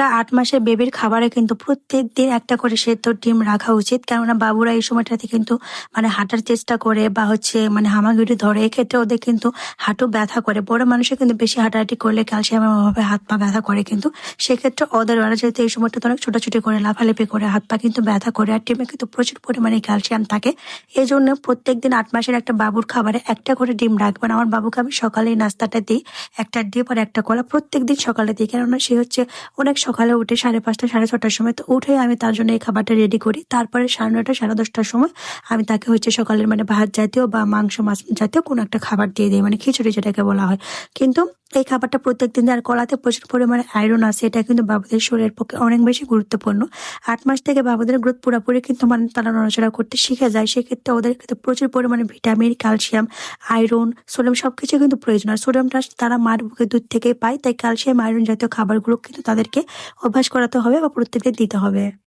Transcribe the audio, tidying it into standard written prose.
একটা ৮ মাসের বেবির খাবারে কিন্তু প্রত্যেকদিন একটা করে সেদ্ধ ডিম রাখা উচিত। কেননা বাবুরা এই সময়টাতে কিন্তু হাঁটার চেষ্টা করে বা হামাগুড়ি ধরে। এক্ষেত্রে ওদের কিন্তু হাঁটু ব্যথা করে। বড় মানুষের কিন্তু বেশি হাঁটাহাঁটি করলে ক্যালসিয়ামের অভাবে হাত পা ব্যথা করে কিন্তু। সেক্ষেত্রে ওরা যেহেতু এই সময়টাতে অনেক ছোটাছুটি করে, লাফালাফি করে, হাত পা কিন্তু ব্যথা করে। আর ডিমে কিন্তু প্রচুর পরিমাণে ক্যালসিয়াম থাকে। এজন্য প্রত্যেকদিন ৮ মাসের একটা বাবুর খাবারে একটা করে ডিম রাখবেন। আমার বাবুকে আমি সকালেই নাস্তাটা দিই। একটা ডিম আর একটা কলা প্রত্যেকদিন সকালে দিই। কেননা সে অনেক সকালে উঠে 5:30 6:30টার সময়। তো উঠে আমি তার জন্য এই খাবারটা রেডি করি। তারপরে 9:30 10:30টার সময় আমি তাকে সকালের ভাত জাতীয় বা মাংস মাছ জাতীয় কোনো একটা খাবার দিয়ে দিই, খিচুড়ি যেটাকে বলা হয়। কিন্তু এই খাবারটা প্রত্যেকদিন আর কলাতে প্রচুর পরিমাণে আয়রন আছে। এটা কিন্তু বাবুদের শরীরের পক্ষে অনেক বেশি গুরুত্বপূর্ণ। ৮ মাস থেকে বাবুদের গ্রোথ পুরোপুরি কিন্তু তারা নড়াচড়া করতে শিখে যায়। সেক্ষেত্রে ওদের কিন্তু প্রচুর পরিমাণে ভিটামিন, ক্যালসিয়াম, আয়রন, সোডিয়াম সবকিছু কিন্তু প্রয়োজন হয়। সোডিয়ামটা তারা মার বুকের দুধ থেকেই পায়। তাই ক্যালসিয়াম, আয়রন জাতীয় খাবারগুলো কিন্তু তাদেরকে অভ্যাস করাতে হবে বা প্রত্যেকদিন দিতে হবে।